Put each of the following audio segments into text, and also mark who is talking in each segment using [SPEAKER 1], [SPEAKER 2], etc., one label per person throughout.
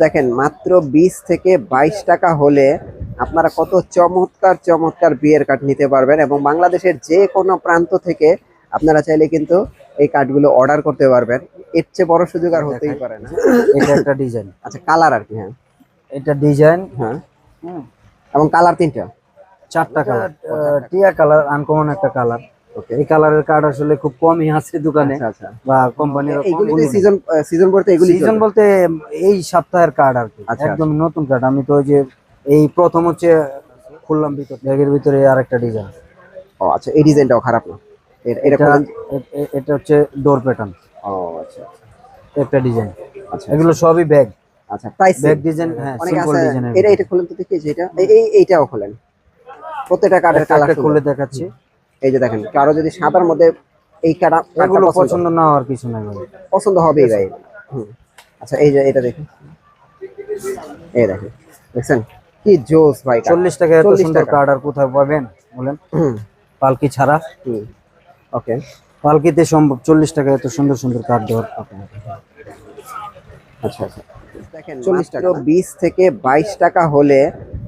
[SPEAKER 1] দেখেন মাত্র 20 থেকে 22 টাকা হলে আপনারা কত চমৎকার চমৎকার বিয়ের কার্ড নিতে পারবেন এবং বাংলাদেশের যে কোনো প্রান্ত থেকে আপনারা চাইলে কিন্তু এই কার্ডগুলো অর্ডার করতে পারবেন। এর চেয়ে বড় সুযোগ আর হতেই পারে না।
[SPEAKER 2] এটা একটা ডিজাইন।
[SPEAKER 1] আচ্ছা, কালার আর কি? হ্যাঁ,
[SPEAKER 2] এটা ডিজাইন।
[SPEAKER 1] হ্যাঁ, এবং কালার তিনটা,
[SPEAKER 2] চারটা কালার। টিয়া কালার আনকমন একটা কালার।
[SPEAKER 1] ওকে।
[SPEAKER 2] এই কালারের কার্ড আসলে খুব কমই আছে দোকানে
[SPEAKER 1] আচ্ছা আচ্ছা,
[SPEAKER 2] বা কোম্পানির।
[SPEAKER 1] এইগুলি সিজন সিজন বলতে এগুলি
[SPEAKER 2] সিজন বলতে এই সপ্তাহের কার্ড আর কি।
[SPEAKER 1] আচ্ছা,
[SPEAKER 2] একদম নতুন কার্ড। আমি তো ওই যে এই প্রথম হচ্ছে খুললাম ভিতর, ব্যাগের ভিতরে আর একটা ডিজাইন।
[SPEAKER 1] ও আচ্ছা, এই ডিজাইনটাও খারাপ না।
[SPEAKER 2] এটা হচ্ছে ডোর প্যাটার্ন।
[SPEAKER 1] ও আচ্ছা,
[SPEAKER 2] একটা ডিজাইন।
[SPEAKER 1] আচ্ছা,
[SPEAKER 2] এগুলো সবই ব্যাগ।
[SPEAKER 1] আচ্ছা, প্রাইস
[SPEAKER 2] ব্যাগ ডিজাইন। হ্যাঁ,
[SPEAKER 1] অনেক
[SPEAKER 2] সিম্পল
[SPEAKER 1] আছে।
[SPEAKER 2] ডিজাইন।
[SPEAKER 1] এটা খুলেন তো দেখি, যে এটা এইটাও খুলেন। প্রত্যেকটা কার্ডের কালার
[SPEAKER 2] খুলে দেখাচ্ছি।
[SPEAKER 1] এই যে দেখেন, কারো যদি সাদার মধ্যে এই
[SPEAKER 2] এগুলো পছন্দ না হওয়ার কিছু নাই ভাই,
[SPEAKER 1] পছন্দ হবেই ভাই। আচ্ছা, এই যে এটা দেখুন, এই দেখেন, দেখছেন কি জোস ভাই।
[SPEAKER 2] 40 টাকা এত সুন্দর কার্ড আর কোথায় পাবেন বলেন? পালকি ছাড়া।
[SPEAKER 1] ওকে,
[SPEAKER 2] পালকিতে সম্ভব 40 টাকা এত সুন্দর সুন্দর কার্ড দেওয়ার।
[SPEAKER 1] আচ্ছা আচ্ছা, দেখেন 40 টাকা 20 থেকে 22 টাকা হলে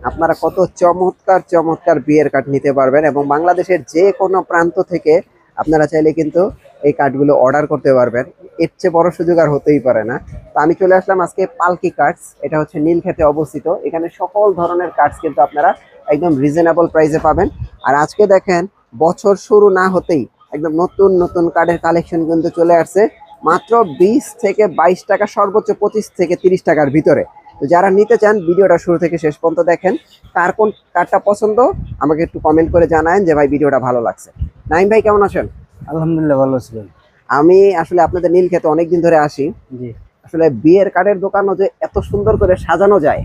[SPEAKER 1] আপনারা কত চমৎকার চমৎকার বিয়ের কার্ড নিতে পারবেন এবং বাংলাদেশের যে কোনো প্রান্ত থেকে আপনারা চাইলে কিন্তু এই কার্ডগুলো অর্ডার করতে পারবেন। এর চেয়ে বড় সুযোগ আর হতেই পারে না। তো আমি চলে আসলাম আজকে পালকি কার্ডস। এটা হচ্ছে নীলক্ষেতে অবস্থিত। এখানে সকল ধরনের কার্ডস কিন্তু আপনারা একদম রিজনেবল প্রাইসে পাবেন। আর আজকে দেখেন, বছর শুরু না হতেই একদম নতুন নতুন কার্ডের কালেকশন কিন্তু চলে আসছে মাত্র 20 থেকে 22 টাকা, সর্বোচ্চ 25 থেকে 30 টাকার ভিতরে। তো যারা নিতে চান ভিডিওটা শুরু থেকে শেষ পর্যন্ত দেখেন। কার কোন কার্ডটা পছন্দ আমাকে একটু কমেন্ট করে জানায়েন যে ভাই ভিডিওটা ভালো লাগছে। নাইম ভাই, কেমন আছেন?
[SPEAKER 2] আলহামদুলিল্লাহ, ভালো আছেন?
[SPEAKER 1] আমি আসলে আপনাদের নীলক্ষেতে অনেকদিন ধরে আসি।
[SPEAKER 2] জি।
[SPEAKER 1] আসলে বিয়ের কার্ডের দোকানও যে এত সুন্দর করে সাজানো যায়,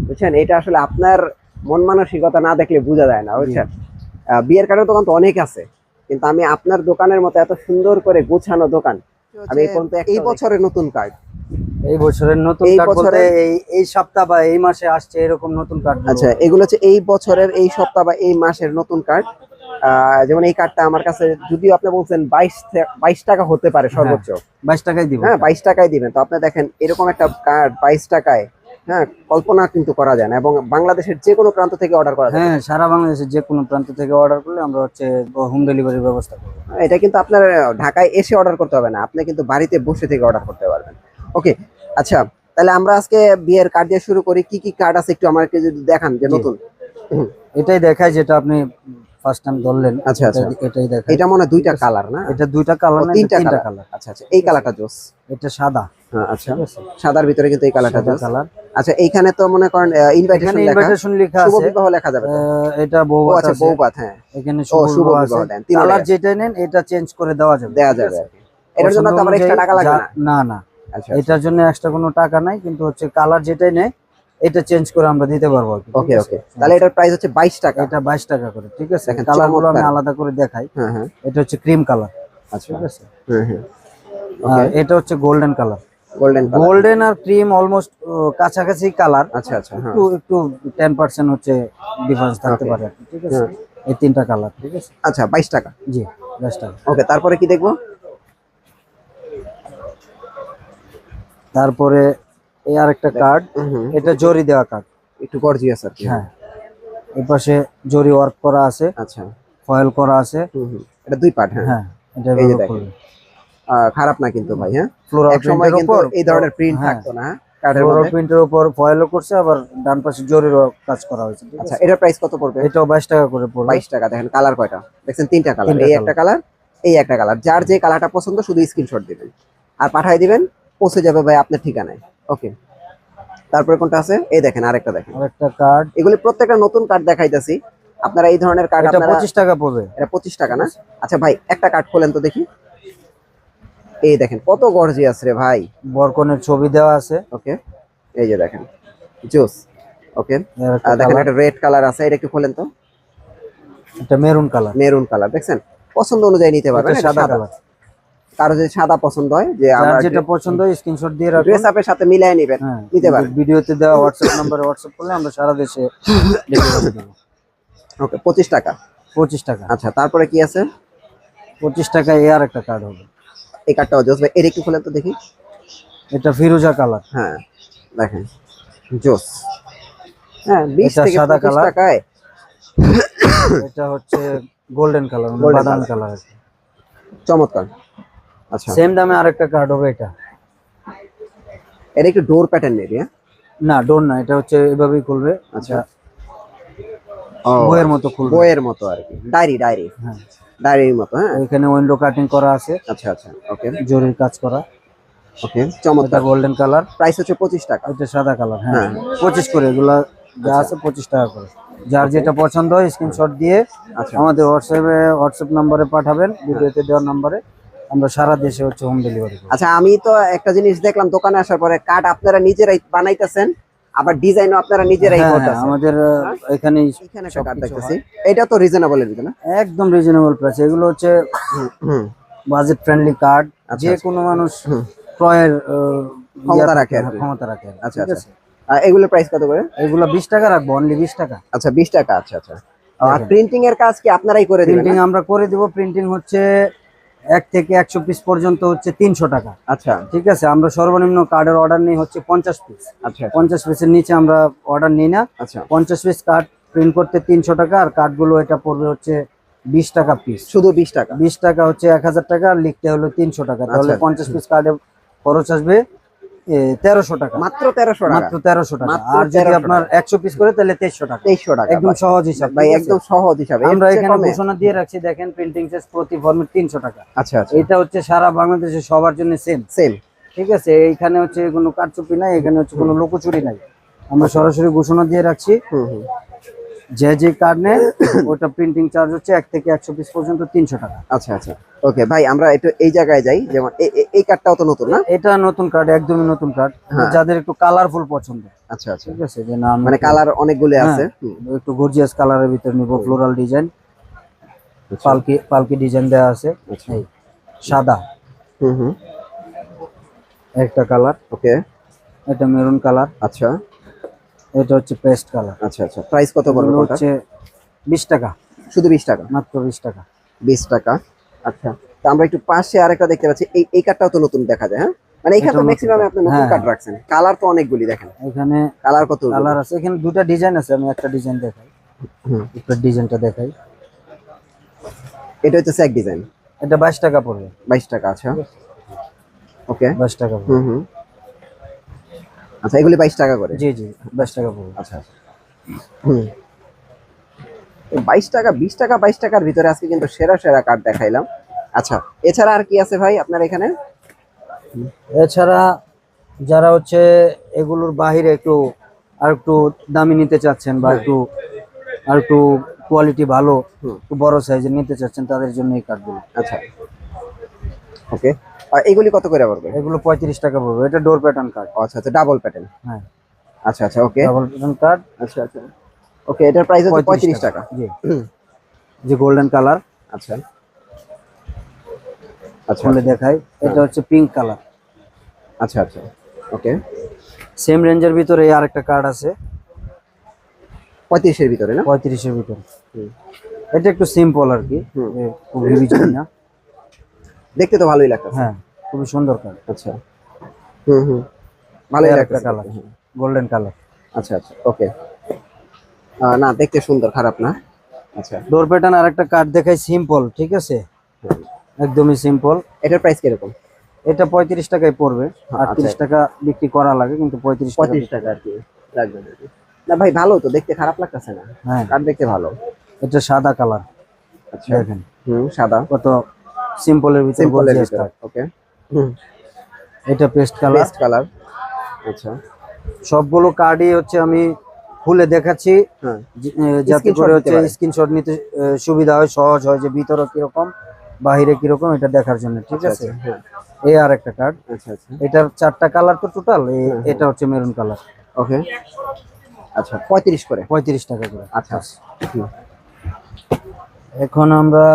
[SPEAKER 1] বুঝছেন, এটা আসলে আপনার মন মানসিকতা না দেখলে বোঝা যায় না, বুঝছেন। বিয়ের কার্ডের দোকান তো অনেক আছে, কিন্তু আমি আপনার দোকানের মতো এত সুন্দর করে গোছানো দোকান আমি এই বছরের নতুন কার্ড।
[SPEAKER 2] এই বছরের নতুন কার্ড বলতে এই সপ্তাহ বা এই মাসে আসছে এরকম নতুন কার্ড।
[SPEAKER 1] আচ্ছা, এগুলো হচ্ছে এই বছরের এই সপ্তাহ বা এই মাসের নতুন কার্ড। যেমন এই কার্ডটা আমার কাছে, যদিও আপনি বলছেন 22 টাকা হতে পারে সর্বোচ্চ।
[SPEAKER 2] 22 টাকায় দিব।
[SPEAKER 1] হ্যাঁ, 22 টাকায় দিবেন। তো আপনি দেখেন, এরকম একটা কার্ড 22 টাকায়, হ্যাঁ, কল্পনা কিন্তু করা যায় না। এবং বাংলাদেশের যে কোনো প্রান্ত থেকে অর্ডার করা যায়।
[SPEAKER 2] হ্যাঁ, সারা বাংলাদেশের যে কোনো প্রান্ত থেকে অর্ডার করলে আমরা হচ্ছে হোম ডেলিভারির ব্যবস্থা করব।
[SPEAKER 1] এটা কিন্তু আপনার ঢাকায় এসে অর্ডার করতে হবে না, আপনি কিন্তু বাড়িতে বসে থেকে অর্ডার করতে পারবেন। ওকে, আচ্ছা, তাহলে আমরা আজকে বিয়ের কার্ড দিয়ে শুরু করি। কি কি কার্ড আছে একটু আমাকে যদি দেখান, যে নতুন।
[SPEAKER 2] এটাই দেখায় যেটা আপনি ফার্স্ট টাইম ধরলেন।
[SPEAKER 1] আচ্ছা আচ্ছা,
[SPEAKER 2] এটাই দেখায়।
[SPEAKER 1] এটা মনে হয় দুইটা কালার না?
[SPEAKER 2] এটা দুইটা কালার না,
[SPEAKER 1] তিনটা কালার। আচ্ছা আচ্ছা, এই কালারটা জোস।
[SPEAKER 2] এটা সাদা।
[SPEAKER 1] হ্যাঁ, আচ্ছা, সাদার ভিতরে কিন্তু এই কালারটা জোস।
[SPEAKER 2] কালার।
[SPEAKER 1] আচ্ছা, এইখানে তো মনে করেন ইনভাইটেশন লেখা আছে, শুভ বিবাহ লেখা যাবে।
[SPEAKER 2] এটা বউভাত আছে।
[SPEAKER 1] আচ্ছা, বউভাত। হ্যাঁ,
[SPEAKER 2] এখানে শুভ বিবাহ দেন। কালার যেটা নেন এটা চেঞ্জ করে দেওয়া যাবে।
[SPEAKER 1] এটার জন্য তো আমার এক্সট্রা টাকা লাগবে না?
[SPEAKER 2] না না, এটার জন্য এক্সট্রা কোনো টাকা নাই, কিন্তু হচ্ছে কালার যেটাই নেয় এটা চেঞ্জ করে আমরা দিতে পারবো।
[SPEAKER 1] ওকে ওকে, তাহলে এটার প্রাইস হচ্ছে 22 টাকা।
[SPEAKER 2] এটা 22 টাকা করে, ঠিক আছে। কালারগুলো আমি আলাদা করে দেখাই।
[SPEAKER 1] হ্যাঁ হ্যাঁ,
[SPEAKER 2] এটা হচ্ছে ক্রিম কালার।
[SPEAKER 1] আচ্ছা,
[SPEAKER 2] ঠিক আছে।
[SPEAKER 1] হ্যাঁ হ্যাঁ,
[SPEAKER 2] আর এটা হচ্ছে গোল্ডেন কালার। গোল্ডেন আর ক্রিম অলমোস্ট কাছাকাছি কালার।
[SPEAKER 1] আচ্ছা আচ্ছা,
[SPEAKER 2] একটু একটু 10% হচ্ছে ডিফারেন্স থাকতে পারে, ঠিক আছে। এই তিনটা কালার, ঠিক আছে।
[SPEAKER 1] আচ্ছা, 22 টাকা।
[SPEAKER 2] জি, 22 টাকা।
[SPEAKER 1] ওকে, তারপরে কি দেখবো?
[SPEAKER 2] তারপরে এই আরেকটা কার্ড, এটা জরি দেওয়া কার্ড,
[SPEAKER 1] একটু গর্জিয়াস আর কি।
[SPEAKER 2] হ্যাঁ, এই পাশে জরি ওয়ার্ক করা আছে।
[SPEAKER 1] আচ্ছা,
[SPEAKER 2] ফয়েল করা আছে।
[SPEAKER 1] এটা দুই পার্ট। হ্যাঁ,
[SPEAKER 2] এটা
[SPEAKER 1] এই যে দেখেন, খারাপ না কিন্তু ভাই। হ্যাঁ, এক সময় কিন্তু এই ধরনের প্রিন্ট থাকতো না কার্ডের মধ্যে।
[SPEAKER 2] ফ্লোরাল প্রিন্টের উপর ফয়েলও করছে, আবার ডান পাশে জরির কাজ করা হয়েছে।
[SPEAKER 1] আচ্ছা, এটার প্রাইস কত পড়বে?
[SPEAKER 2] এটাও 22 টাকা করে পড়বে।
[SPEAKER 1] 22 টাকা। দেখেন কালার কয়টা দেখছেন? তিনটা কালার। এই একটা কালার, এই একটা কালার। যার যে কালারটা পছন্দ শুধু স্ক্রিনশট দিবেন আর পাঠিয়ে দিবেন, পৌঁছে যাবে ভাই আপনার ঠিকানায়। ওকে, তারপরে কোনটা আছে? এই দেখেন, আরেকটা দেখেন,
[SPEAKER 2] আরেকটা কার্ড।
[SPEAKER 1] এগুলি প্রত্যেকটা নতুন কার্ড দেখাইতাছি। আপনারা এই ধরনের কার্ড
[SPEAKER 2] আপনারা 25 টাকা পড়বে।
[SPEAKER 1] এটা 25 টাকা না? আচ্ছা ভাই, একটা কার্ড খোলেন তো দেখি। এই দেখেন কত গর্জিয়াস রে ভাই,
[SPEAKER 2] বরকনের ছবি দেওয়া আছে।
[SPEAKER 1] ওকে, এই যে দেখেন, জোস। ওকে, দেখেন একটা রেড কালার আছে, এটা একটু খোলেন তো।
[SPEAKER 2] এটা মেরুন কালার।
[SPEAKER 1] মেরুন কালার, দেখছেন, পছন্দ অনুযায়ী নিতে পারবেন।
[SPEAKER 2] সাদা কালার।
[SPEAKER 1] কারো যদি সাদা পছন্দ হয়, যে
[SPEAKER 2] আমার যেটা পছন্দ হয় স্ক্রিনশট দিয়ে রাখুন,
[SPEAKER 1] ড্রেস আপের সাথে মিলিয়ে নেবেন, নিতে পারেন।
[SPEAKER 2] ভিডিওতে দেওয়া হোয়াটসঅ্যাপ নম্বরে হোয়াটসঅ্যাপ করলে আমরা সারা দেশে ডেলিভারি দেব।
[SPEAKER 1] ওকে, 25 টাকা।
[SPEAKER 2] 25 টাকা।
[SPEAKER 1] আচ্ছা, তারপরে কি আছে?
[SPEAKER 2] 25 টাকায় এই আরেকটা কার্ড হবে।
[SPEAKER 1] এই কার্ডটাও জোস ভাই, এর একটু খোলেন তো দেখি।
[SPEAKER 2] এটা ফিরোজা কালার।
[SPEAKER 1] হ্যাঁ, দেখেন জোস। হ্যাঁ 20
[SPEAKER 2] এটা
[SPEAKER 1] থেকে
[SPEAKER 2] সাদা
[SPEAKER 1] 25
[SPEAKER 2] কালার।
[SPEAKER 1] টাকায়।
[SPEAKER 2] এটা হচ্ছে গোল্ডেন কালার,
[SPEAKER 1] Golden
[SPEAKER 2] বাদামি
[SPEAKER 1] color।
[SPEAKER 2] কালার।
[SPEAKER 1] চমৎকার। আচ্ছা,
[SPEAKER 2] সেম দামে আরেকটা কার্ড হবে এটা।
[SPEAKER 1] এটা একটু ডোর প্যাটার্ন নেই? হ্যাঁ
[SPEAKER 2] না ডোর না, এটা হচ্ছে এভাবেই খুলবে।
[SPEAKER 1] আচ্ছা।
[SPEAKER 2] এটা
[SPEAKER 1] ও
[SPEAKER 2] বইয়ের মতো খুলবে।
[SPEAKER 1] বইয়ের মতো আর কি, ডায়েরি
[SPEAKER 2] হ্যাঁ,
[SPEAKER 1] ডায়েরির মতো। হ্যাঁ
[SPEAKER 2] এখানে উইন্ডো কাটিং করা আছে,
[SPEAKER 1] আচ্ছা আচ্ছা, ওকে
[SPEAKER 2] জরির কাজ করা।
[SPEAKER 1] ওকে,
[SPEAKER 2] এটা
[SPEAKER 1] চমৎকার।
[SPEAKER 2] গোল্ডেন কালার,
[SPEAKER 1] প্রাইস হচ্ছে 25 টাকা।
[SPEAKER 2] এটা সাদা কালার। হ্যাঁ
[SPEAKER 1] হ্যাঁ
[SPEAKER 2] 25 করে, এগুলা যা
[SPEAKER 1] আচ্ছা।
[SPEAKER 2] আছে 25 টাকা করে। যার যেটা পছন্দ হয় স্ক্রিনশট দিয়ে
[SPEAKER 1] আচ্ছা
[SPEAKER 2] আমাদের হোয়াটসঅ্যাপ নাম্বারে পাঠাবেন, ভিডিওতে দেওয়ার নাম্বারে। আমরা সারা দেশে হচ্ছে হোম ডেলিভারি করি।
[SPEAKER 1] আচ্ছা, আমি তো একটা জিনিস দেখলাম দোকানে আসার পরে, কার্ড আপনারা নিজেরাই বানাইতেছেন, আবার ডিজাইনও আপনারা নিজেরাই
[SPEAKER 2] হ্যাঁ হ্যাঁ,
[SPEAKER 1] করতেছেন।
[SPEAKER 2] আমাদের এখানে
[SPEAKER 1] এখানে একটা কার্ড দেখতেছি, এটা তো রিজনেবল এর ভিতরে না?
[SPEAKER 2] একদম রিজনেবল প্রাইস। এগুলো হচ্ছে
[SPEAKER 1] হুম,
[SPEAKER 2] বাজেট ফ্রেন্ডলি কার্ড,
[SPEAKER 1] আচ্ছা,
[SPEAKER 2] যে কোনো মানুষ ক্রয়ের
[SPEAKER 1] ক্ষমতা রাখে আর কি।
[SPEAKER 2] ক্ষমতা রাখে আর কি,
[SPEAKER 1] আচ্ছা
[SPEAKER 2] ঠিক
[SPEAKER 1] আচ্ছা,
[SPEAKER 2] আছে।
[SPEAKER 1] এগুলোর প্রাইস কত করে?
[SPEAKER 2] এগুলো 20 টাকা রাখবো, অনলি 20 টাকা।
[SPEAKER 1] আচ্ছা 20 টাকা। আচ্ছা আচ্ছা, আর
[SPEAKER 2] দেখেন।
[SPEAKER 1] প্রিন্টিং এর কাজ কি আপনারাই করে দিবেন?
[SPEAKER 2] প্রিন্টিং আমরা করে দিব। প্রিন্টিং হচ্ছে 1 থেকে 100 পিস পর্যন্ত হচ্ছে 300 টাকা।
[SPEAKER 1] আচ্ছা
[SPEAKER 2] ঠিক আছে, আমরা সর্বনিম্ন কার্ডের অর্ডার নিই হচ্ছে 50 পিস।
[SPEAKER 1] আচ্ছা
[SPEAKER 2] 50 পিসের নিচে আমরা অর্ডার নিই না।
[SPEAKER 1] আচ্ছা,
[SPEAKER 2] 50 পিস কার্ড প্রিন্ট করতে 300 টাকা, আর কার্ডগুলো এটা পড়বে হচ্ছে 20 টাকা পিস।
[SPEAKER 1] শুধু 20 টাকা?
[SPEAKER 2] 20 টাকা হচ্ছে 1000 টাকা, আর লিখতে হলো 300 টাকা। তাহলে
[SPEAKER 1] আচ্ছা।
[SPEAKER 2] 50 পিস কার্ডে খরচ আসবে 1300 টাকা।
[SPEAKER 1] মাত্র 1300 টাকা?
[SPEAKER 2] মাত্র 1300 টাকা।
[SPEAKER 1] মাত্র
[SPEAKER 2] আর যদি
[SPEAKER 1] 1300
[SPEAKER 2] আপনার 100 পিস করে তাহলে 2300 টাকা।
[SPEAKER 1] 2300 টাকা?
[SPEAKER 2] একদম সহজ হিসাব
[SPEAKER 1] ভাই,
[SPEAKER 2] ঠিক আছে?
[SPEAKER 1] একদম সহজ হিসাবে।
[SPEAKER 2] আমরা এখানে ঘোষণা দিয়ে রাখছি, দেখেন প্রিন্টিং চার্জ প্রতি ফর্মে 300 টাকা।
[SPEAKER 1] আচ্ছা আচ্ছা,
[SPEAKER 2] এটা হচ্ছে সারা বাংলাদেশে সবার জন্য সেম।
[SPEAKER 1] সেম।
[SPEAKER 2] ঠিক আছে, এইখানে হচ্ছে কোনো কারচুপি নাই, এখানে হচ্ছে কোনো লুকোচুরি নাই। আমরা সরাসরি ঘোষণা দিয়ে রাখছি,
[SPEAKER 1] হুম হুম,
[SPEAKER 2] যে কার্ড নেয় ওটা প্রিন্টিং চার্জ হচ্ছে 1 থেকে 100 পিস পর্যন্ত 300 টাকা।
[SPEAKER 1] আচ্ছা আচ্ছা, ওকে ভাই, আমরা একটু এই জায়গায় যাই। যেমন এই কার্ডটাও তো নতুন না?
[SPEAKER 2] এটা নতুন কার্ড, একদমই নতুন কার্ড।
[SPEAKER 1] হ্যাঁ।
[SPEAKER 2] যাদের একটু কালারফুল পছন্দ,
[SPEAKER 1] আচ্ছা আচ্ছা,
[SPEAKER 2] ঠিক আছে, যে না আমি
[SPEAKER 1] মানে কালার অনেকগুলো আছে।
[SPEAKER 2] হ্যাঁ, একটু গর্জিয়াস কালারের ভিতর নিব, ফ্লোরাল ডিজাইন,
[SPEAKER 1] আচ্ছা
[SPEAKER 2] পালকি ডিজাইন দেওয়া আছে।
[SPEAKER 1] আচ্ছা,
[SPEAKER 2] এই সাদা
[SPEAKER 1] হুম হুম,
[SPEAKER 2] একটা কালার,
[SPEAKER 1] ওকে
[SPEAKER 2] এটা মেরুন কালার,
[SPEAKER 1] আচ্ছা
[SPEAKER 2] এটা হচ্ছে পেস্ট কালার।
[SPEAKER 1] আচ্ছা আচ্ছা, প্রাইস কত পড়বে
[SPEAKER 2] এগুলো
[SPEAKER 1] কোনটা?
[SPEAKER 2] হচ্ছে 20 টাকা,
[SPEAKER 1] শুধু 20 টাকা?
[SPEAKER 2] মাত্র 20 টাকা।
[SPEAKER 1] 20 টাকা। আচ্ছা, তো আমরা একটু পাশে আরেকটা দেখতে পাচ্ছি, এই কার্ডটাও তো নতুন দেখা যায়। হ্যাঁ মানে এখানে তো
[SPEAKER 2] এটাও নতুন
[SPEAKER 1] ম্যাক্সিমাম
[SPEAKER 2] card।
[SPEAKER 1] আপনি নতুন
[SPEAKER 2] হ্যাঁ,
[SPEAKER 1] কার্ড রাখছেন, কালার তো অনেকগুলি। দেখেন
[SPEAKER 2] এখানে
[SPEAKER 1] কালার কত?
[SPEAKER 2] কালার আছে, এখানে দুটো ডিজাইন আছে। আমি একটা ডিজাইন দেখাই,
[SPEAKER 1] হুম,
[SPEAKER 2] একটা ডিজাইনটা দেখাই।
[SPEAKER 1] এটা হচ্ছে স্যাক ডিজাইন।
[SPEAKER 2] এটা 22 টাকা পড়বে।
[SPEAKER 1] 22 টাকা, আচ্ছা ওকে,
[SPEAKER 2] 22 টাকা পড়বে।
[SPEAKER 1] হুম হুম, আচ্ছা এগুলি 22 টাকা করে?
[SPEAKER 2] জি জি, 22 টাকা পড়বে।
[SPEAKER 1] আচ্ছা আচ্ছা, হুম, 22 টাকা, 20 টাকা, 22 টাকার ভিতরে আজকে কিন্তু সেরা সেরা কার্ড দেখাইলাম। আচ্ছা, এছাড়া আর কি আছে ভাই আপনার এখানে?
[SPEAKER 2] এছাড়া যারা হচ্ছে এগুলোর বাহিরে একটু আর একটু দামি নিতে চাচ্ছেন, বা আর একটু কোয়ালিটি ভালো,
[SPEAKER 1] হুম,
[SPEAKER 2] একটু বড় সাইজের নিতে চাচ্ছেন, তাদের জন্য এই কার্ডগুলো।
[SPEAKER 1] আচ্ছা ওকে, আর এগুলি কত করে পড়বে?
[SPEAKER 2] এগুলো 35 টাকা পড়বে। এটা ডোর প্যাটার্ন কার্ড।
[SPEAKER 1] আচ্ছা আচ্ছা, ডাবল প্যাটার্ন।
[SPEAKER 2] হ্যাঁ,
[SPEAKER 1] আচ্ছা আচ্ছা, ওকে,
[SPEAKER 2] ডাবল প্যাটার্ন কার্ড।
[SPEAKER 1] আচ্ছা আচ্ছা, ওকে, এটার প্রাইস হচ্ছে 35 টাকা।
[SPEAKER 2] জি, যে গোল্ডেন কালার,
[SPEAKER 1] আচ্ছা আচ্ছা
[SPEAKER 2] খুলে দেখাই। এটা হচ্ছে পিঙ্ক কালার।
[SPEAKER 1] আচ্ছা আচ্ছা, ওকে,
[SPEAKER 2] সেম রেঞ্জের ভিতরে এই আরেকটা কার্ড আছে
[SPEAKER 1] 35 এর ভিতরে না?
[SPEAKER 2] 35 এর ভিতরে।
[SPEAKER 1] হুম,
[SPEAKER 2] এটা একটু সিম্পল আর কি,
[SPEAKER 1] হুম।
[SPEAKER 2] খুব হেভি না।
[SPEAKER 1] দেখতে তো ভালোই লাগতেছে।
[SPEAKER 2] হ্যাঁ, খুবই সুন্দর কার্ড।
[SPEAKER 1] আচ্ছা, হুম হুম, ভালোই
[SPEAKER 2] একটা
[SPEAKER 1] লাগতেছে।
[SPEAKER 2] Colour, golden colour.
[SPEAKER 1] আচ্ছা আচ্ছা, ওকে, না দেখতে সুন্দর, খারাপ না। আচ্ছা,
[SPEAKER 2] ডোর প্যাটার্ন আরেকটা কার্ড দেখাই, সিম্পল, ঠিক আছে,
[SPEAKER 1] হুম।
[SPEAKER 2] একদমই সিম্পল।
[SPEAKER 1] এটার প্রাইস কিরকম?
[SPEAKER 2] এটা 35 টাকায় পড়বে।
[SPEAKER 1] আচ্ছা।
[SPEAKER 2] 38 টাকা বিক্রি করা লাগে, কিন্তু 35 টাকা।
[SPEAKER 1] 35 টাকা আর কি লাগবে নাকি? না ভাই, ভালো তো, দেখতে খারাপ লাগতেছে না,
[SPEAKER 2] হ্যাঁ,
[SPEAKER 1] কার্ড দেখতে ভালো।
[SPEAKER 2] এটা সাদা কালার।
[SPEAKER 1] আচ্ছা,
[SPEAKER 2] দেখেন
[SPEAKER 1] হুম, সাদা,
[SPEAKER 2] কত সিম্পলের ভিতরে
[SPEAKER 1] সিম্পলের
[SPEAKER 2] গর্জিয়াস
[SPEAKER 1] ভিতরে,
[SPEAKER 2] কার্ড।
[SPEAKER 1] ওকে, হুম,
[SPEAKER 2] এটা পেস্ট কালার।
[SPEAKER 1] Paste colour. আচ্ছা,
[SPEAKER 2] সবগুলো কার্ডই হচ্ছে আমি খুলে দেখাচ্ছি,
[SPEAKER 1] হ্যাঁ,
[SPEAKER 2] যাতে
[SPEAKER 1] Screenshot
[SPEAKER 2] করে
[SPEAKER 1] নিতে
[SPEAKER 2] হচ্ছে
[SPEAKER 1] পারে।
[SPEAKER 2] স্ক্রিনশট নিতে সুবিধা হয়, সহজ হয়, যে ভিতরে কিরকম বাহিরে কিরকম এটা দেখার জন্য, ঠিক
[SPEAKER 1] আচ্ছা,
[SPEAKER 2] আছে।
[SPEAKER 1] আচ্ছা, হ্যাঁ,
[SPEAKER 2] এই আর একটা কার্ড।
[SPEAKER 1] আচ্ছা আচ্ছা,
[SPEAKER 2] এটার 4টা কালার তো টোটাল।
[SPEAKER 1] হ্যাঁ।
[SPEAKER 2] এটা হচ্ছে মেরুন কালার।
[SPEAKER 1] ওকে, আচ্ছা 35 করে?
[SPEAKER 2] 35 টাকা করে।
[SPEAKER 1] আচ্ছা, হুম,
[SPEAKER 2] এখন আমরা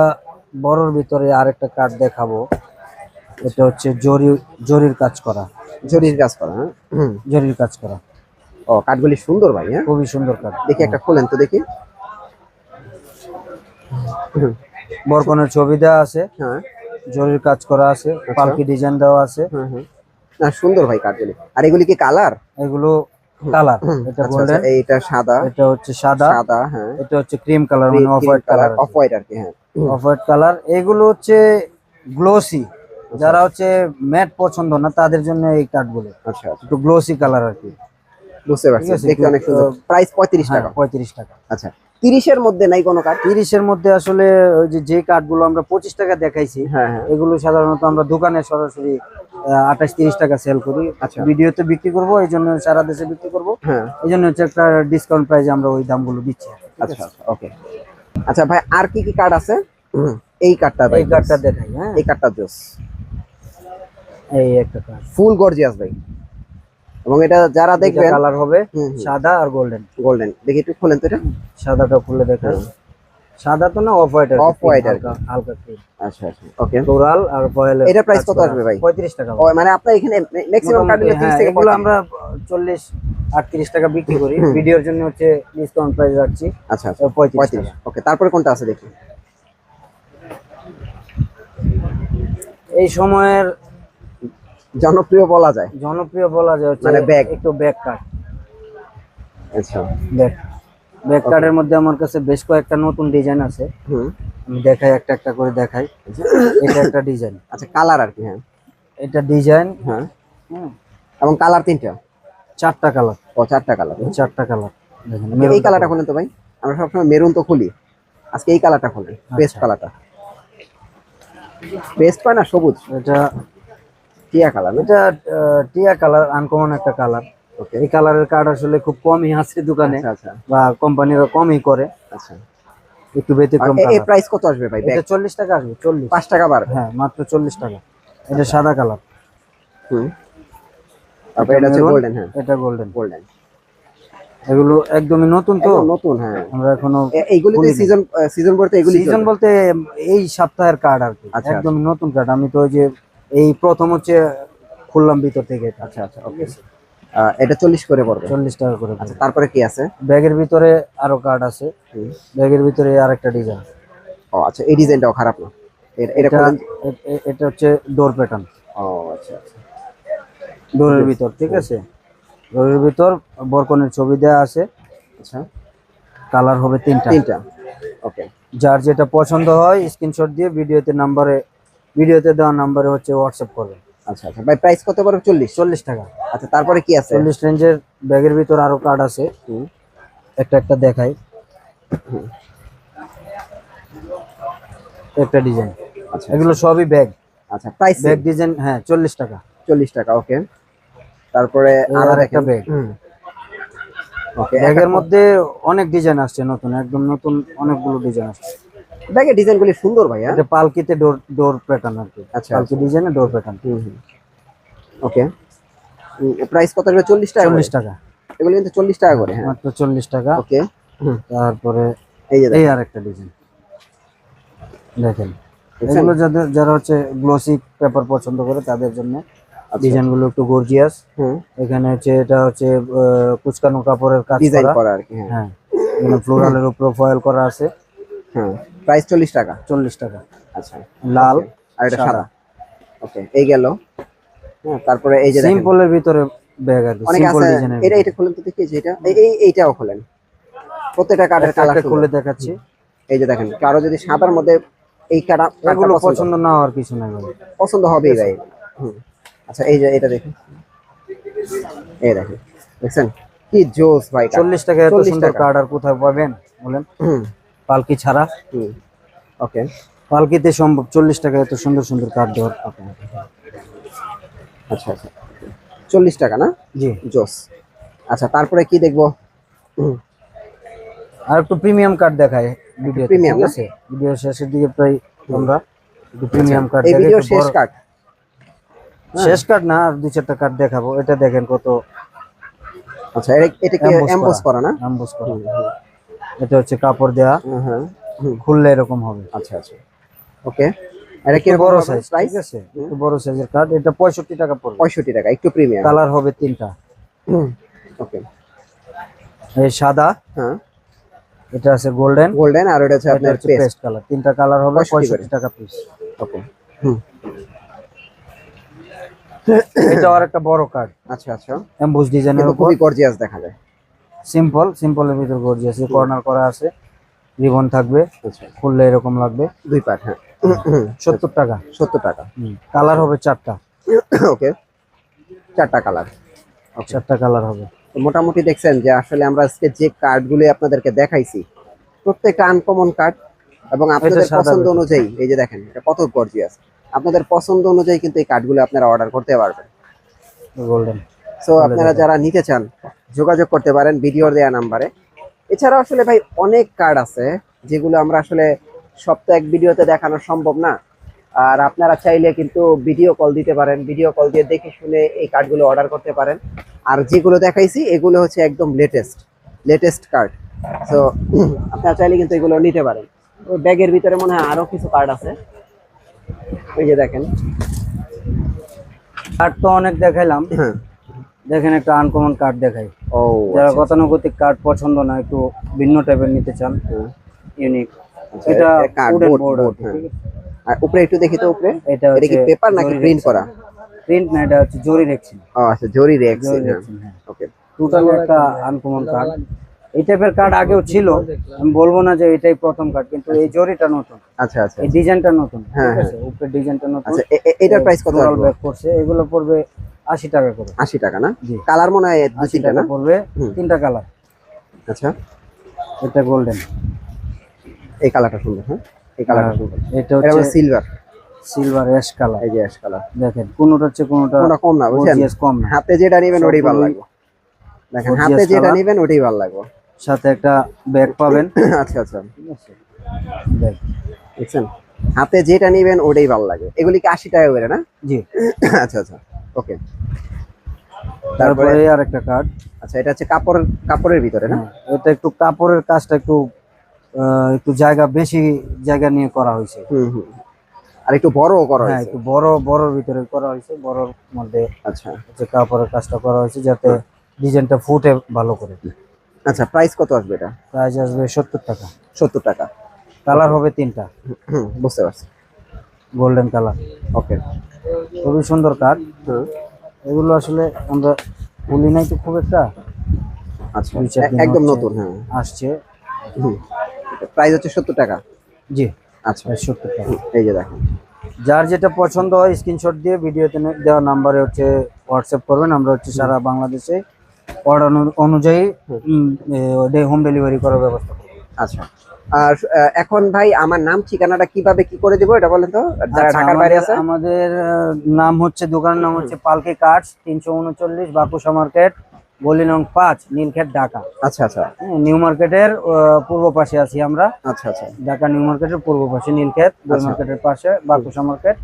[SPEAKER 2] বড়র ভিতরে আরেকটা কার্ড দেখাবো। এটা হচ্ছে জরির কাজ করা।
[SPEAKER 1] জরির কাজ করা, হ্যাঁ, হুম,
[SPEAKER 2] জরির কাজ করা,
[SPEAKER 1] ও কাঠগুলি সুন্দর ভাই। হ্যাঁ,
[SPEAKER 2] খুবই সুন্দর কার্ড।
[SPEAKER 1] দেখি একটা খোলেন তো দেখি। হুম,
[SPEAKER 2] বরকনের ছবি দেওয়া আছে,
[SPEAKER 1] হ্যাঁ,
[SPEAKER 2] জরির কাজ করা আছে, পালকি ডিজাইন দেওয়া আছে।
[SPEAKER 1] হুম হুম, না সুন্দর ভাই কাঠগুলি। আর এগুলি কি কালার?
[SPEAKER 2] এগুলো কালার, এটা গোল্ডেন,
[SPEAKER 1] এইটা সাদা,
[SPEAKER 2] এটা হচ্ছে সাদা,
[SPEAKER 1] সাদা হ্যাঁ,
[SPEAKER 2] এটা হচ্ছে ক্রিম কালার মানে off white colour,
[SPEAKER 1] off white আর কি হ্যাঁ।
[SPEAKER 2] Off white colour. এগুলো হচ্ছে গ্লোসি, যারা হচ্ছে ম্যাট পছন্দ না তাদের জন্য এই কাঠগুলো
[SPEAKER 1] আচ্ছা আচ্ছা
[SPEAKER 2] একটু গ্লোসি কালার আর কি।
[SPEAKER 1] বুঝতে পারছি,
[SPEAKER 2] ঠিক আছে,
[SPEAKER 1] দেখতে অনেক সুন্দর। প্রাইস 35
[SPEAKER 2] হ্যাঁ,
[SPEAKER 1] টাকা।
[SPEAKER 2] 35 টাকা।
[SPEAKER 1] আচ্ছা 30 এর মধ্যে নাই কোনো কাঠ?
[SPEAKER 2] 30-এর মধ্যে আসলে ওই যে কাঠগুলো আমরা 25 টাকা দেখাইছি,
[SPEAKER 1] হ্যাঁ হ্যাঁ
[SPEAKER 2] এগুলো সাধারণত আমরা দোকানে সরাসরি 28-30 টাকা সেল করি।
[SPEAKER 1] আচ্ছা।
[SPEAKER 2] ভিডিওতে বিক্রি করব, এই জন্য সারা দেশে বিক্রি করব,
[SPEAKER 1] হ্যাঁ
[SPEAKER 2] এই জন্য হচ্ছে একটা ডিসকাউন্ট প্রাইসে আমরা ওই দামগুলো দিচ্ছি।
[SPEAKER 1] আচ্ছা ওকে। আচ্ছা ভাই আর কি কি কাঠ আছে? এই কাঠটা ভাই,
[SPEAKER 2] এই কাঠটা দেখাই। হ্যাঁ,
[SPEAKER 1] এই কাঠটা জোস,
[SPEAKER 2] এই একটা কাঠ
[SPEAKER 1] ফুল গর্জিয়াস ভাই। এবং এটা যারা দেখবেন
[SPEAKER 2] কালার হবে সাদা আর গোল্ডেন।
[SPEAKER 1] গোল্ডেন, দেখি একটু খোলেন তো এটা।
[SPEAKER 2] সাদাটা খুলে দেখাই। সাদা তো না, অফ হোয়াইট,
[SPEAKER 1] অফ হোয়াইট আর কি।
[SPEAKER 2] হালকা ক্রিম।
[SPEAKER 1] আচ্ছা আচ্ছা ওকে।
[SPEAKER 2] ফ্লোরাল আর ফয়েল।
[SPEAKER 1] এটা প্রাইস কত আসবে ভাই?
[SPEAKER 2] 35 টাকা।
[SPEAKER 1] ও মানে আপনার এখানে ম্যাক্সিমাম কাঠ হলো 30 থেকে
[SPEAKER 2] এগুলো
[SPEAKER 1] 35।
[SPEAKER 2] আমরা 40-38 টাকা বিক্রি করি, ভিডিওর জন্য হচ্ছে ডিসকাউন্ট প্রাইস রাখছি।
[SPEAKER 1] আচ্ছা আচ্ছা
[SPEAKER 2] 35
[SPEAKER 1] 35
[SPEAKER 2] টাকা।
[SPEAKER 1] ওকে। তারপরে কোনটা আছে দেখি?
[SPEAKER 2] এই সময়ের
[SPEAKER 1] জনপ্রিয় বলা যায়,
[SPEAKER 2] জনপ্রিয় বলা যায় হচ্ছে
[SPEAKER 1] মানে ব্যাগ।
[SPEAKER 2] একটু ব্যাগ কাট।
[SPEAKER 1] আচ্ছা
[SPEAKER 2] ব্যাগ কাটের মধ্যে আমার কাছে বেশ কয়েকটা নতুন ডিজাইন আছে, আমি দেখাই, একটা একটা করে দেখাই। এটা একটা ডিজাইন,
[SPEAKER 1] আচ্ছা কালার আর কি হ্যাঁ,
[SPEAKER 2] এটা ডিজাইন।
[SPEAKER 1] হ্যাঁ এবং কালার তিনটা?
[SPEAKER 2] 4টা কালার।
[SPEAKER 1] ও 4টা কালার,
[SPEAKER 2] 4টা কালার দেখেন।
[SPEAKER 1] এই কালারটা খুলেন তো ভাই, আমরা সবসময় মেরুন তো খুলি, আজকে এই কালারটা খুলেন, পেস্ট কালারটা। পেস্ট পায় না সবুজ,
[SPEAKER 2] এটা
[SPEAKER 1] টিয়া কালার না?
[SPEAKER 2] এটা টিয়া কালার, আনকমন একটা কালার।
[SPEAKER 1] ওকে
[SPEAKER 2] এই কালারের কার্ড আসলে খুব কমই আছে দোকানে,
[SPEAKER 1] আচ্ছা আচ্ছা
[SPEAKER 2] বা কোম্পানিরা কমই করে,
[SPEAKER 1] আচ্ছা।
[SPEAKER 2] একটু ব্যতিক্রম
[SPEAKER 1] এই
[SPEAKER 2] কালার।
[SPEAKER 1] প্রাইস কত আসবে ভাই?
[SPEAKER 2] এটা 40 টাকা আসবে, 40।
[SPEAKER 1] 5 টাকা বাড়বে?
[SPEAKER 2] হ্যাঁ, মাত্র 40 টাকা। এটা সাদা কালার।
[SPEAKER 1] তারপর এটা হচ্ছে গোল্ডেন। হ্যাঁ
[SPEAKER 2] এটা গোল্ডেন।
[SPEAKER 1] গোল্ডেন
[SPEAKER 2] এগুলো একদমই নতুন তো,
[SPEAKER 1] নতুন। হ্যাঁ
[SPEAKER 2] আমরা এখনো
[SPEAKER 1] এইগুলিতে সিজন বলতে এগুলি
[SPEAKER 2] সিজন বলতে এই সপ্তাহের কার্ড আর কি,
[SPEAKER 1] আচ্ছা,
[SPEAKER 2] একদমই নতুন কার্ড। আমি তো ওই যে এই প্রথম হচ্ছে খুললাম ভিতর থেকে এটা।
[SPEAKER 1] আচ্ছা আচ্ছা ওকে। এটা 40 করে পড়বে?
[SPEAKER 2] 40 টাকা করে।
[SPEAKER 1] আচ্ছা তারপরে কি আছে?
[SPEAKER 2] ব্যাগের ভিতরে আরো কার্ড আছে, ব্যাগের ভিতরে আরেকটা ডিজাইন।
[SPEAKER 1] ও আচ্ছা, এই ডিজাইনটাও খারাপ না।
[SPEAKER 2] এটা হচ্ছে ডোর প্যাটার্ন।
[SPEAKER 1] ও আচ্ছা আচ্ছা,
[SPEAKER 2] ডোরের ভিতর, ঠিক আছে, ডোরের ভিতর বরকনের ছবি দেওয়া আছে।
[SPEAKER 1] আচ্ছা
[SPEAKER 2] কালার হবে তিনটা।
[SPEAKER 1] ওকে।
[SPEAKER 2] যার যেটা পছন্দ হয় স্ক্রিনশট দিয়ে ভিডিওতে দেওয়া নাম্বারে হচ্ছে হোয়াটসঅ্যাপ করবে।
[SPEAKER 1] আচ্ছা আচ্ছা ভাই, প্রাইস কত পড়বে?
[SPEAKER 2] 40 টাকা।
[SPEAKER 1] আচ্ছা তারপরে কি আছে?
[SPEAKER 2] 40 রেঞ্জের ব্যাগের ভিতর আরো কার্ড আছে, একটা একটা দেখাই। একটা ডিজাইন,
[SPEAKER 1] আচ্ছা
[SPEAKER 2] এগুলো সবই ব্যাগ।
[SPEAKER 1] আচ্ছা প্রাইস
[SPEAKER 2] ব্যাগ ডিজাইন, হ্যাঁ 40 টাকা।
[SPEAKER 1] 40 টাকা ওকে। তারপরে
[SPEAKER 2] আর একটা ব্যাগ।
[SPEAKER 1] ওকে,
[SPEAKER 2] ব্যাগের মধ্যে অনেক ডিজাইন আসছে, নতুন, একদম নতুন অনেকগুলো ডিজাইন আসছে।
[SPEAKER 1] ব্যাগের ডিজাইনগুলি সুন্দর ভাইয়া।
[SPEAKER 2] এটা পালকিতে ডোর প্যাটার্ন আর কি।
[SPEAKER 1] আচ্ছা
[SPEAKER 2] পালকি ডিজাইনে ডোর প্যাটার্ন।
[SPEAKER 1] ওকে। প্রাইস কত হবে? 40 টাকা?
[SPEAKER 2] 40 টাকা।
[SPEAKER 1] এগুলো কিন্তু 40 টাকা করে। হ্যাঁ
[SPEAKER 2] মাত্র 40 টাকা।
[SPEAKER 1] ওকে।
[SPEAKER 2] তারপরে
[SPEAKER 1] এই যে
[SPEAKER 2] এই আরেকটা ডিজাইন দেখেন, এগুলো যারা হচ্ছে গ্লসি পেপার পছন্দ করে তাদের জন্য ডিজাইনগুলো একটু গর্জিয়াস। এখানে হচ্ছে এটা হচ্ছে কুচকানো কাপড়ের কাজ
[SPEAKER 1] ডিজাইন করা আর কি।
[SPEAKER 2] হ্যাঁ, এখানে ফ্লোরালের উপর ফয়েল করা আছে।
[SPEAKER 1] হ্যাঁ প্রাইস 40 টাকা।
[SPEAKER 2] 40 টাকা।
[SPEAKER 1] আচ্ছা
[SPEAKER 2] লাল
[SPEAKER 1] আর এটা সাদা। ওকে এই গেল। হ্যাঁ তারপরে এই যে দেখেন
[SPEAKER 2] সিম্পলের ভিতরে ব্যাগ আর কি,
[SPEAKER 1] অনেক
[SPEAKER 2] সিম্পল
[SPEAKER 1] আছে।
[SPEAKER 2] ডিজাইনের।
[SPEAKER 1] এটা খুলেন তো দেখি, এটা এইটাও খুলেন, প্রত্যেকটা কার্ডের কালার
[SPEAKER 2] খুলে দেখাচ্ছি।
[SPEAKER 1] এই যে দেখেন, কারো যদি সাদার মধ্যে এই
[SPEAKER 2] এগুলো পছন্দ না হওয়ার কিছু নাই,
[SPEAKER 1] পছন্দ হবেই ভাই। আচ্ছা এই যে এটা দেখুন, এই দেখেন, দেখছেন কি জোস ভাই।
[SPEAKER 2] 40 টাকা এত সুন্দর কার্ড আর কোথায় পাবেন বলেন, পালকি ছাড়া।
[SPEAKER 1] ওকে
[SPEAKER 2] পালকিতে সম্ভব 40 টাকা এত সুন্দর সুন্দর কার্ড দেওয়ার।
[SPEAKER 1] আচ্ছা আচ্ছা 40 টাকা না?
[SPEAKER 2] জি
[SPEAKER 1] জোস। আচ্ছা তারপরে কি দেখবো?
[SPEAKER 2] আর একটু প্রিমিয়াম কার্ড দেখায় ভিডিও,
[SPEAKER 1] প্রিমিয়াম
[SPEAKER 2] ঠিক আছে, ভিডিও শেষের দিকে প্রায় আমরা একটু প্রিমিয়াম কার্ড
[SPEAKER 1] এই ভিডিও শেষ কার্ড,
[SPEAKER 2] শেষ কার্ড না, আর 2-4টা কার্ড দেখাবো। এটা দেখেন কত।
[SPEAKER 1] আচ্ছা এটা কি এমবোস করা না?
[SPEAKER 2] এমবোস করা। এটা হচ্ছে কাপড় দেয়া,
[SPEAKER 1] হ্যাঁ
[SPEAKER 2] খুললে এরকম হবে।
[SPEAKER 1] আচ্ছা আচ্ছা ওকে। এটা কি
[SPEAKER 2] বড় সাইজ, ঠিক আছে, একটু বড় সাইজের কার্ড। এটা 65 টাকা পড়বে।
[SPEAKER 1] 65 টাকা, একটু প্রিমিয়াম।
[SPEAKER 2] কালার হবে 3টা।
[SPEAKER 1] ওকে
[SPEAKER 2] এই সাদা,
[SPEAKER 1] হ্যাঁ
[SPEAKER 2] এটা আছে গোল্ডেন,
[SPEAKER 1] আর এটা হচ্ছে আপনার
[SPEAKER 2] পেস্ট কালার। 3টা কালার হবে 65 টাকা পিস।
[SPEAKER 1] ওকে
[SPEAKER 2] এটাও আর একটা বড় কার্ড,
[SPEAKER 1] আচ্ছা আচ্ছা,
[SPEAKER 2] এমবোস ডিজাইনের
[SPEAKER 1] কিন্তু
[SPEAKER 2] উপর,
[SPEAKER 1] খুবই গর্জিয়াস দেখা যায়।
[SPEAKER 2] সিম্পলের ভিতর গর্জিয়াস, কর্নার করা আছে, রিবন থাকবে,
[SPEAKER 1] আচ্ছা,
[SPEAKER 2] খুললে এরকম লাগবে।
[SPEAKER 1] 2 পার্ট, হ্যাঁ।
[SPEAKER 2] 70 টাকা।
[SPEAKER 1] 70 টাকা।
[SPEAKER 2] কালার হবে 4টা।
[SPEAKER 1] ওকে, 4টা কালার।
[SPEAKER 2] 4টা কালার হবে।
[SPEAKER 1] তো মোটামুটি দেখছেন যে আসলে আমরা আজকে যে কার্ডগুলো আপনাদেরকে দেখাইছি প্রত্যেকটা আনকমন কার্ড, এবং আপনাদের
[SPEAKER 2] সাদা
[SPEAKER 1] পছন্দ
[SPEAKER 2] ভিতর।
[SPEAKER 1] অনুযায়ী, এই যে দেখেন এটা কত গর্জিয়াস, আপনাদের পছন্দ অনুযায়ী কিন্তু এই কার্ডগুলো আপনারা অর্ডার করতে পারবেন।
[SPEAKER 2] গোল্ডেন।
[SPEAKER 1] সো আপনারা যারা নিতে চান যোগাযোগ করতে পারেন ভিডিওর দেয়া নাম্বারে। এছাড়াও আসলে ভাই অনেক কার্ড আছে যেগুলো আমরা আসলে সব তো এক ভিডিওতে দেখানো সম্ভব না, আর আপনারা চাইলে কিন্তু ভিডিও কল দিতে পারেন, ভিডিও কল দিয়ে দেখে শুনে এই কার্ডগুলো অর্ডার করতে পারেন। আর যেগুলো দেখাইছি এগুলো হচ্ছে একদম লেটেস্ট কার্ড। সো আপনারা চাইলে কিন্তু এগুলো নিতে পারেন। ওই ব্যাগের ভিতরে মনে হয় আরো কিছু কার্ড আছে, ওই যে দেখেন।
[SPEAKER 2] কার্ড তো অনেক দেখাইলাম,
[SPEAKER 1] হ্যাঁ,
[SPEAKER 2] দেখেন একটা আনকমন কার্ড দেখাই।
[SPEAKER 1] ও
[SPEAKER 2] যারা গতানুগতিক কার্ড পছন্দ না, একটু ভিন্ন টাইপের নিতে চান, ইউনিক, এটা উডেন বোর্ড।
[SPEAKER 1] আর উপরে একটু দেখি তো, উপরে
[SPEAKER 2] এটা
[SPEAKER 1] এটা কি
[SPEAKER 2] হচ্ছে
[SPEAKER 1] পেপার নাকি প্রিন্ট করা?
[SPEAKER 2] প্রিন্ট না, এটা হচ্ছে জরি রেক্সিন।
[SPEAKER 1] ও আচ্ছা, জরি রেক্সিন।
[SPEAKER 2] হ্যাঁ।
[SPEAKER 1] ওকে,
[SPEAKER 2] টোটালি একটা আনকমন কার্ড। এই টাইপের কার্ড আগেও ছিল, আমি বলবো না যে এটাই প্রথম কার্ড, কিন্তু এই জরিটা নতুন,
[SPEAKER 1] আচ্ছা আচ্ছা,
[SPEAKER 2] এই ডিজাইনটা নতুন,
[SPEAKER 1] হ্যাঁ,
[SPEAKER 2] ঠিক আছে, উপরের ডিজাইনটা নতুন।
[SPEAKER 1] আচ্ছা এটার প্রাইস কত আসবে?
[SPEAKER 2] ব্যাক করছে, এগুলো পড়বে 80 টাকা করে।
[SPEAKER 1] 80 টাকা না?
[SPEAKER 2] জি।
[SPEAKER 1] কালার মনে হয়
[SPEAKER 2] 80
[SPEAKER 1] 2-3টা
[SPEAKER 2] টাকা
[SPEAKER 1] না?
[SPEAKER 2] পড়বে, 3টা কালার।
[SPEAKER 1] আচ্ছা,
[SPEAKER 2] এটা গোল্ডেন,
[SPEAKER 1] এই কালারটা সুন্দর। হ্যাঁ, এই কালারটা সুন্দর।
[SPEAKER 2] এটা
[SPEAKER 1] এটা
[SPEAKER 2] হচ্ছে
[SPEAKER 1] সিলভার,
[SPEAKER 2] সিলভার অ্যাশ কালার।
[SPEAKER 1] এই যে অ্যাশ কালার।
[SPEAKER 2] দেখেন কোনটা হচ্ছে কোনটা
[SPEAKER 1] কম না, বুঝছেন?
[SPEAKER 2] gorgeous কম না।
[SPEAKER 1] হাতে যেটা নেবেন ওটাই ভালো লাগবে। দেখেন
[SPEAKER 2] gorgeous
[SPEAKER 1] হাতে যেটা
[SPEAKER 2] colour।
[SPEAKER 1] নেবেন ওটাই ভালো লাগবে।
[SPEAKER 2] সাথে একটা ব্যাগ পাবেন।
[SPEAKER 1] আচ্ছা আচ্ছা,
[SPEAKER 2] ঠিক আছে, ব্যাগ।
[SPEAKER 1] দেখছেন হাতে যেটা নেবেন ওটাই ভালো লাগে। এগুলি কি 80 টাকা করে না?
[SPEAKER 2] জি।
[SPEAKER 1] আচ্ছা আচ্ছা, ওকে।
[SPEAKER 2] তারপরে আরেকটা কার্ড।
[SPEAKER 1] আচ্ছা, এটা হচ্ছে কাপড়ের ভিতরে না?
[SPEAKER 2] এটা একটু কাপড়ের কাজটা একটু একটু জায়গা বেশি জায়গা নিয়ে করা হয়েছে।
[SPEAKER 1] হুম, আর একটু বড়ও করা
[SPEAKER 2] হ্যাঁ,
[SPEAKER 1] হয়েছে।
[SPEAKER 2] একটু বড়র ভিতরে করা হয়েছে, বড়র মধ্যে
[SPEAKER 1] আচ্ছা
[SPEAKER 2] হচ্ছে কাপড়ের কাজটা করা হয়েছে যাতে ডিজাইনটা ফুটে ভালো করে।
[SPEAKER 1] আচ্ছা, প্রাইস কত আসবে এটা?
[SPEAKER 2] প্রাইস আসবে 70 টাকা।
[SPEAKER 1] 70 টাকা।
[SPEAKER 2] কালার হবে 3টা,
[SPEAKER 1] বুঝতে পারছি।
[SPEAKER 2] Golden colour.
[SPEAKER 1] ওকে,
[SPEAKER 2] খুবই সুন্দর কার্ড। এগুলো আসলে আমরা বলি নাই তো খুব একটা,
[SPEAKER 1] আচ্ছা,
[SPEAKER 2] 2-4 দিন
[SPEAKER 1] একদম
[SPEAKER 2] হচ্ছে
[SPEAKER 1] নতুন। হ্যাঁ,
[SPEAKER 2] আসছে।
[SPEAKER 1] প্রাইস হচ্ছে 70 টাকা।
[SPEAKER 2] জি,
[SPEAKER 1] আচ্ছা,
[SPEAKER 2] 70 টাকা।
[SPEAKER 1] এই যে দেখেন।
[SPEAKER 2] যার যেটা পছন্দ হয় স্ক্রিনশট দিয়ে ভিডিওতে দেওয়া নাম্বারে হচ্ছে হোয়াটসঅ্যাপ করবেন। আমরা হচ্ছে সারা বাংলাদেশে অর্ডার অনুযায়ী হোম ডেলিভারি করার ব্যবস্থা করব।
[SPEAKER 1] আচ্ছা, আর এখন ভাই আমার নাম ঠিকানাটা কিভাবে কি করে দেবো এটা বলেন তো, যারা
[SPEAKER 2] আচ্ছা,
[SPEAKER 1] ঢাকার বাইরে আছে।
[SPEAKER 2] আমাদের নাম হচ্ছে, দোকানের নাম হচ্ছে পালকি কার্ডস, 339 বাকুশা মার্কেট, গলি নং 5, নীলক্ষেত, ঢাকা।
[SPEAKER 1] আচ্ছা আচ্ছা,
[SPEAKER 2] নিউ মার্কেটের পূর্ব পাশে আছি আমরা।
[SPEAKER 1] আচ্ছা আচ্ছা,
[SPEAKER 2] ঢাকা নিউ মার্কেটের পূর্ব পাশে নীলক্ষেত, বই মার্কেটের পাশে বাকুশা মার্কেট,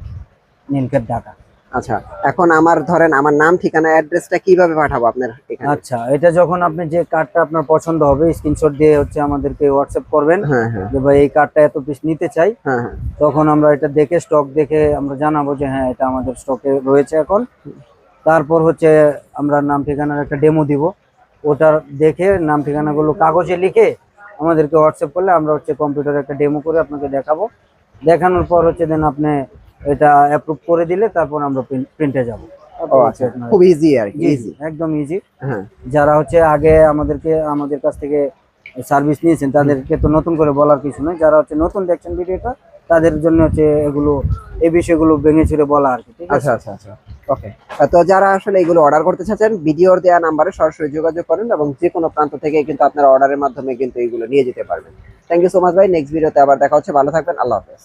[SPEAKER 2] নীলক্ষেত, ঢাকা।
[SPEAKER 1] আচ্ছা, এখন ধরেন আমার নাম ঠিকানা অ্যাড্রেসটা কিভাবে পাঠাবো আপনার এখানে?
[SPEAKER 2] আচ্ছা, এটা যখন আপনি যে কার্ডটা আপনার পছন্দ হবে স্ক্রিনশট দিয়ে হচ্ছে আমাদেরকে হোয়াটসঅ্যাপ করবেন
[SPEAKER 1] হ্যাঁ হ্যাঁ,
[SPEAKER 2] যে ভাই এই কার্ডটা এত পিস নিতে চাই।
[SPEAKER 1] হ্যাঁ হ্যাঁ,
[SPEAKER 2] তখন আমরা এটা দেখে স্টক দেখে আমরা জানাবো যে হ্যাঁ এটা আমাদের স্টকে রয়েছে এখন। তারপর হচ্ছে আমরা নাম ঠিকানার একটা ডেমো দিব, ওটার দেখে নাম ঠিকানাগুলো কাগজে লিখে আমাদেরকে হোয়াটসঅ্যাপ করলে আমরা হচ্ছে কম্পিউটারে একটা ডেমো করে আপনাকে দেখাবো। দেখানোর পর হচ্ছে দেন আপনি এটা অ্যাপ্রুভ করে দিলে তারপর আমরা প্রিন্টে যাব।
[SPEAKER 1] খুব ইজি আর কি, ইজি,
[SPEAKER 2] একদম ইজি।
[SPEAKER 1] হ্যাঁ,
[SPEAKER 2] যারা হচ্ছে আগে আমাদের কাছ থেকে সার্ভিস নিয়েছেন তাদেরকে তো নতুন করে বলার কিছু নয়, যারা হচ্ছে নতুন দেখছেন ভিডিওটা তাদের জন্য হচ্ছে এই বিষয়গুলো ভেঙে চুরে বলা আর কি। ঠিক আছে,
[SPEAKER 1] আচ্ছা আচ্ছা আচ্ছা, ওকে। তো যারা আসলে এগুলো অর্ডার করতে চাচ্ছেন ভিডিওর দেওয়া নাম্বারে সরাসরি যোগাযোগ করেন, এবং যে কোনো প্রান্ত থেকে কিন্তু আপনারা অর্ডারের মাধ্যমে কিন্তু এগুলো নিয়ে যেতে পারবেন। থ্যাংক ইউ সো মাচ ভাই, নেক্সট ভিডিওতে আবার দেখা হচ্ছে, ভালো থাকবেন, আল্লাহ হাফেজ।